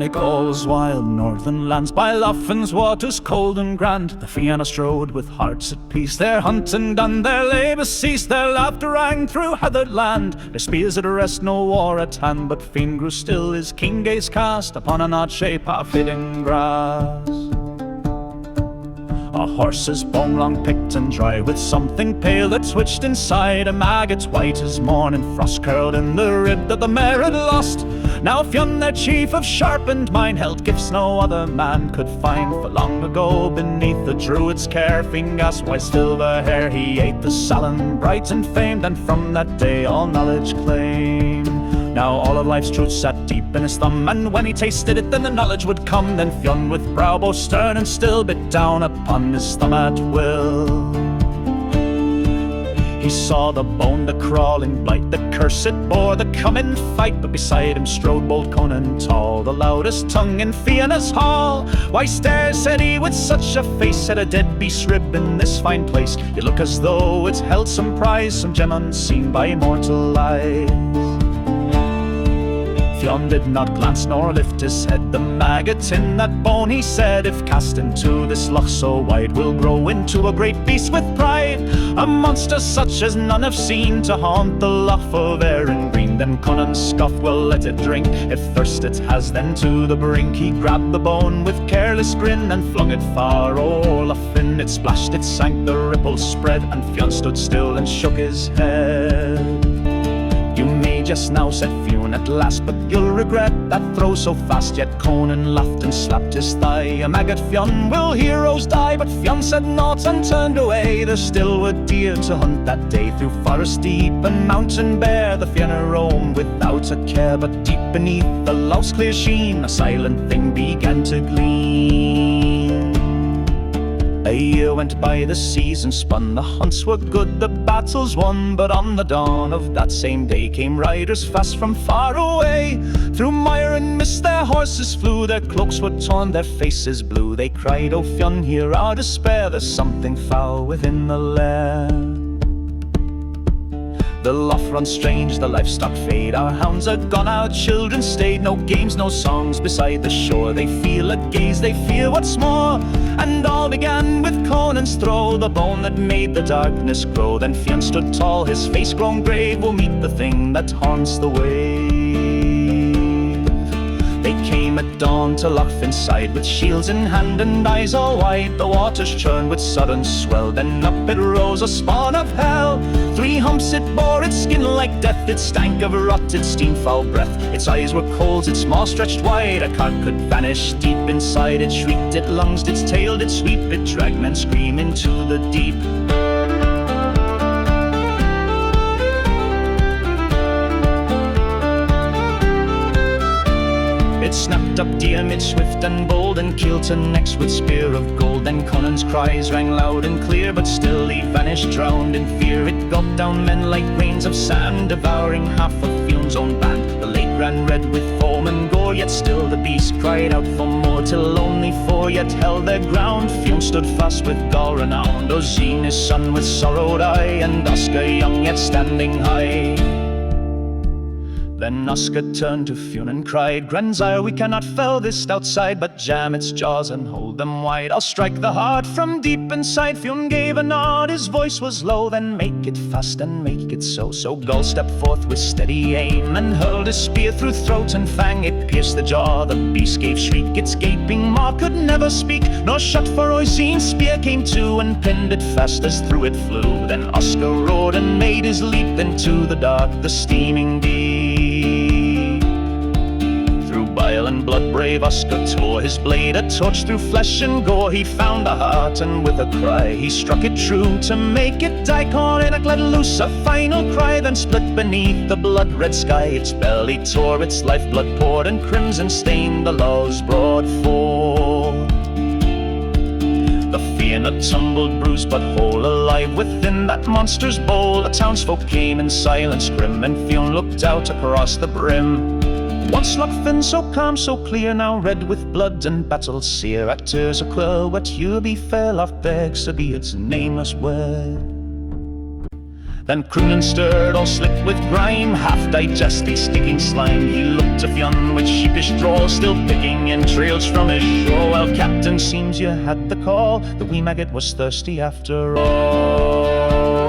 it goes wild, northern lands by Lough's waters cold and grand. The Fenian strode with hearts at peace, their hunting done, their labour ceased, their laughter rang through heathered land. Their spears at rest, no war at hand, but Fionn grew still, his keen gaze cast upon an odd shape half hidden grass. A horse's bone long picked and dry, with something pale that twitched inside, a maggot white as morning frost curled in the rib that the mare had lost. Now Fionn, their chief of sharpened mind, held gifts no other man could find, for long ago beneath the druid's care Fingas white silver hair he ate the salon bright and famed, and from that day all knowledge claimed. Now all of life's truth sat deep in his thumb, and when he tasted it then the knowledge would come. Then Fionn with brow both stern and still bit down upon his thumb at will. He saw the bone, the crawling blight, the curse it bore, the coming fight. But beside him strode bold Conan tall, the loudest tongue in Fiona's hall. Why stare, said he, with such a face at a dead beast's rib in this fine place? You look as though it held some prize, some gem unseen by mortal eyes. Fionn did not glance nor lift his head. The maggot in that bone, he said, if cast into this lough so wide, will grow into a great beast with pride, a monster such as none have seen, to haunt the lough of Erin Green. Then Conan scoffed, well, let it drink, if thirst it has, then to the brink. He grabbed the bone with careless grin and flung it far o'er Lough Fin. It splashed, it sank, the ripples spread, and Fionn stood still and shook his head. You may just now, said Fionn at last, but you'll regret that throw so fast. Yet Conan laughed and slapped his thigh. A maggot, Fionn, will heroes die? But Fionn said naught and turned away. There still were deer to hunt that day, through forest deep and mountain bare. The Fianna roamed without a care, but deep beneath the lough's clear sheen a silent thing began to gleam. A year went by, the season spun, the hunts were good, the battles won. But on the dawn of that same day came riders fast from far away. Through mire and mist their horses flew, their cloaks were torn, their faces blue. They cried, "O Fionn, hear our despair, there's something foul within the lair." The lough runs strange, the livestock fade, our hounds are gone, our children stayed. No games, no songs beside the shore, they feel a gaze, they fear what's more. And all began with Conan's throw, the bone that made the darkness grow. Then Fionn stood tall, his face grown grave, will meet the thing that haunts the wave. They came at dawn to Lough inside, with shields in hand and eyes all wide. The waters churned with sudden swell, then up it rose, a spawn of hell. 3 humps it bore, its skin like death, it stank of rotted steam, foul breath. Its eyes were coals, its maw stretched wide, a cart could vanish deep inside. It shrieked, it lunged, its tail did sweep, it dragged men scream into the deep. It snapped up deer mid swift and bold, and killed to necks with spear of gold. Then Conan's cries rang loud and clear, but still he vanished drowned in fear. It gulped down men like grains of sand, devouring half of Fionn's own band. The lake ran red with foam and gore, yet still the beast cried out for more, till only 4 yet held their ground. Fionn stood fast with gall renowned, Ozine his son with sorrowed eye, and Oscar young yet standing high. Then Oscar turned to Fionn and cried, "Grandsire, we cannot fell this outside, but jam its jaws and hold them wide. I'll strike the heart from deep inside." Fionn gave a nod, his voice was low, "Then make it fast and make it so." So Gull stepped forth with steady aim, and hurled his spear through throat and fang. It pierced the jaw, the beast gave shriek, its gaping maw could never speak, nor shut, for Oisine's spear came to, and pinned it fast as through it flew. Then Oscar roared and made his leap into the dark, the steaming deep. Bile and blood brave Oscar tore his blade, a torch through flesh and gore. He found the heart, and with a cry he struck it true to make it die. Coronach let loose a final cry, then split beneath the blood-red sky. Its belly tore, its lifeblood poured, and crimson stained the Lough's broad ford. The Fianna tumbled bruised but whole, alive within that monster's bowl. The townsfolk came in silence grim, and Fionn looked out across the brim. Once Lough Fin so calm, so clear, now red with blood and battle sear. At tears a quill, what you be fair, Lough Derg, so be its nameless word. Then croonin' stirred, all slick with grime, half digested, sticking slime. He looked a fionn with sheepish drawl, still picking entrails from his shawl. Well, Captain, seems you had the call. The wee maggot was thirsty after all.